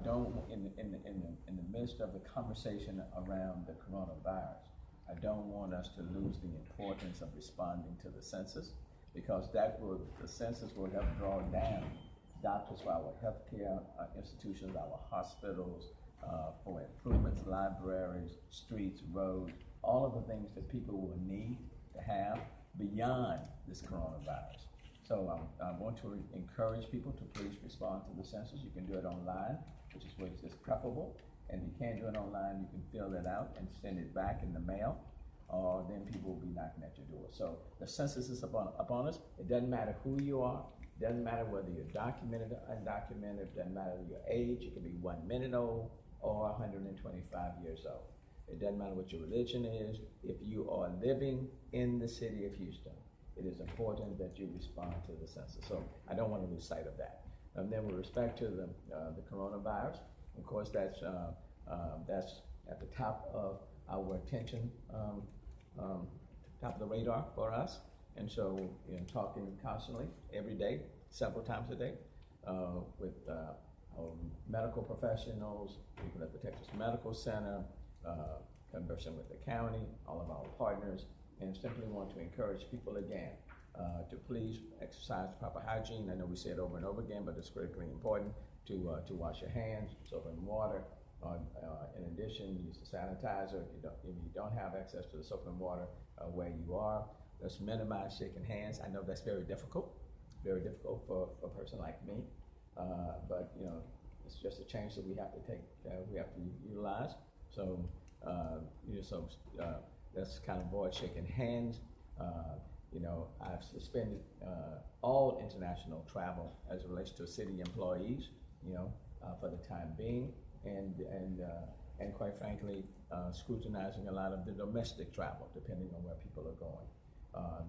don't, in the midst of the conversation around the coronavirus, I don't want us to lose the importance of responding to the census, because the census will help draw down doctors for our healthcare institutions, our hospitals, for improvements, libraries, streets, roads, all of the things that people will need to have beyond this coronavirus. So I want to encourage people to please respond to the census. You can do it online, which is preferable. And if you can't do it online, you can fill it out and send it back in the mail, or then people will be knocking at your door. So the census is upon us. It doesn't matter who you are. It doesn't matter whether you're documented or undocumented. It doesn't matter your age. You can be 1 minute old or 125 years old. It doesn't matter what your religion is. If you are living in the city of Houston, it is important that you respond to the census. So I don't want to lose sight of that. And then with respect to the coronavirus, of course, that's at the top of our attention, top of the radar for us. And so, talking constantly, every day, several times a day, with our medical professionals, people at the Texas Medical Center, conversing with the county, all of our partners, and simply want to encourage people again to please exercise proper hygiene. I know we say it over and over again, but it's critically important to wash your hands, soap and water. In addition, use the sanitizer. If you don't have access to the soap and water where you are, let's minimize shaking hands. I know that's very difficult for a person like me, but it's just a change that we have to take. We have to utilize. So, let's kind of avoid shaking hands. I've suspended all international travel as it relates to city employees, for the time being, and quite frankly, scrutinizing a lot of the domestic travel, depending on where people are going.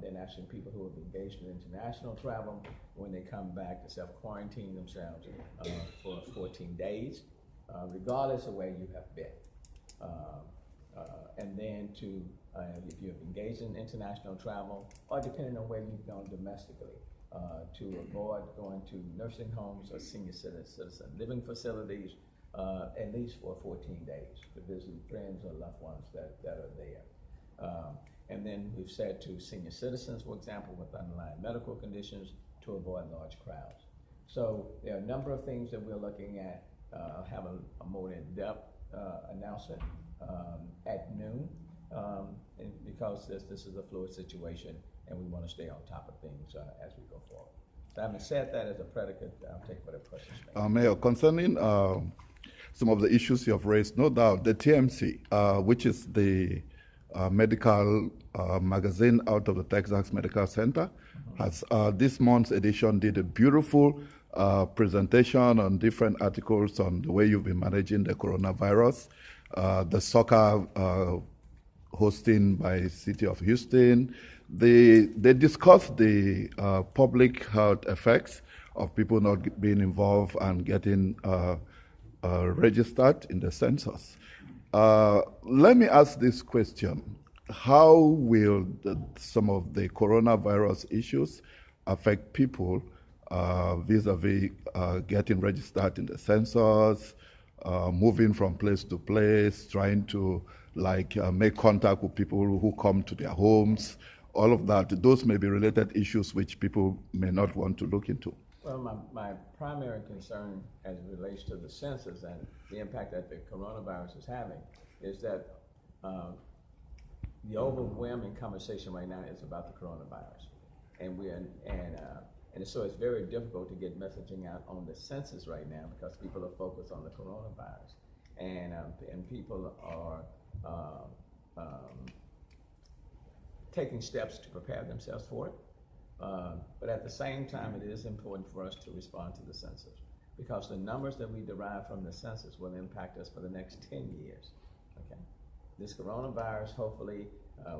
Then asking people who have engaged in international travel, when they come back, to self-quarantine themselves for 14 days, regardless of where you have been. And then if you have engaged in international travel, or depending on where you've gone domestically, to avoid going to nursing homes or senior citizen living facilities, at least for 14 days, to visit friends or loved ones that are there. And then we've said to senior citizens, for example, with underlying medical conditions, to avoid large crowds. So there are a number of things that we're looking at. I'll have a more in-depth announcement at noon, and because this is a fluid situation, and we want to stay on top of things as we go forward. So having said that as a predicate, I'll take whatever questions. Mayor, concerning some of the issues you have raised, no doubt the TMC, which is the medical magazine out of the Texas Medical Center, has this month's edition did a beautiful presentation on different articles on the way you've been managing the coronavirus, the soccer hosting by City of Houston. They discussed the public health effects of people not being involved and getting registered in the census. Let me ask this question. How will some of the coronavirus issues affect people vis-a-vis getting registered in the census, moving from place to place, trying to make contact with people who come to their homes, all of that? Those may be related issues which people may not want to look into. Well, my primary concern as it relates to the census and the impact that the coronavirus is having is that the overwhelming conversation right now is about the coronavirus, and so it's very difficult to get messaging out on the census right now because people are focused on the coronavirus, and people are taking steps to prepare themselves for it. But at the same time, it is important for us to respond to the census because the numbers that we derive from the census will impact us for the next 10 years. Okay, this coronavirus, hopefully,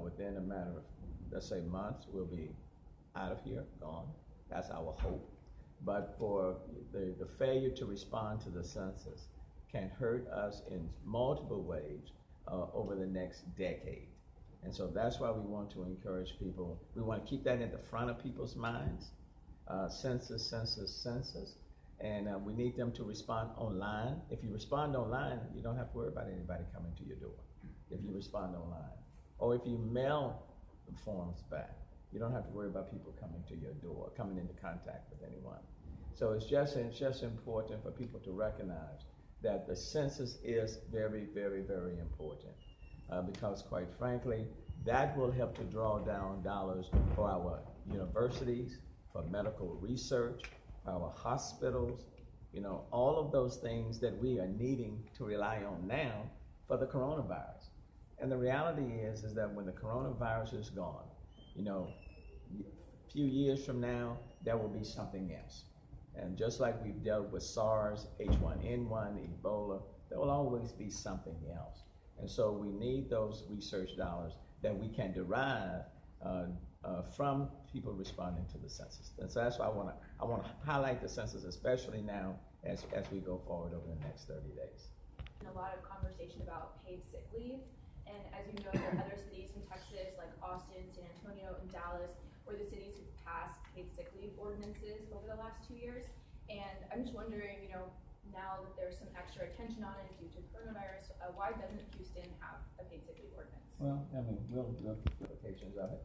within a matter of, let's say, months, will be out of here, gone. That's our hope. But for the failure to respond to the census can hurt us in multiple ways over the next decade. And so that's why we want to encourage people. We want to keep that in the front of people's minds, census, census, census. And we need them to respond online. If you respond online, you don't have to worry about anybody coming to your door. If you respond online, or if you mail the forms back, you don't have to worry about people coming to your door, coming into contact with anyone. So it's just important for people to recognize that the census is very, very, very important because, quite frankly, that will help to draw down dollars for our universities, for medical research, our hospitals, all of those things that we are needing to rely on now for the coronavirus. And the reality is that when the coronavirus is gone, a few years from now, there will be something else. And just like we've dealt with SARS, H1N1, Ebola, there will always be something else. And so we need those research dollars that we can derive from people responding to the census. And so that's why I want to highlight the census, especially now as we go forward over the next 30 days. A lot of conversation about paid sick leave. And as you know, there are other cities in Texas like Austin, San Antonio, and Dallas where the cities have passed paid sick leave ordinances over the last 2 years. And I'm just wondering, now that there's some extra attention on it due to coronavirus, why doesn't Houston have a paid sick leave ordinance? Well, we'll look at the implications of it.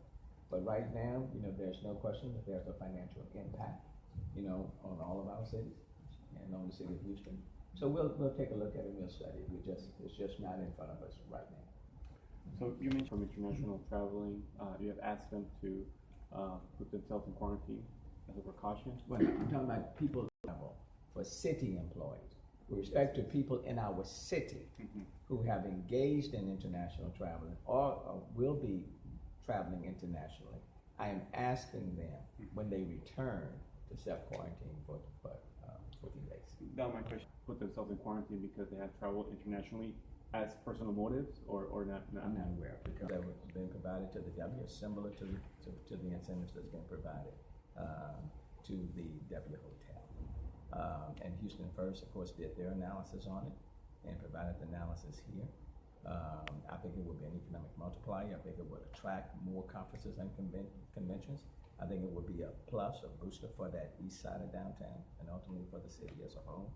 But right now, there's no question that there's a financial impact, on all of our cities and on the city of Houston. So we'll take a look at it and we'll study it. It's just not in front of us right now. So you mentioned from international traveling, you have asked them to put themselves in quarantine as a precaution? Well, I'm talking about people for city employees. With respect to people in our city who have engaged in international traveling or will be traveling internationally, I am asking them when they return to self-quarantine for 14 days. That was my question. Put themselves in quarantine because they have traveled internationally as personal motives or not? I'm not aware because that was being provided to the W, similar to the incentives that's been provided to the W Hotel. And Houston First, of course, did their analysis on it and provided the analysis here. I think it would be an economic multiplier. I think it would attract more conferences and conventions. I think it would be a plus, a booster for that east side of downtown and ultimately for the city as a whole.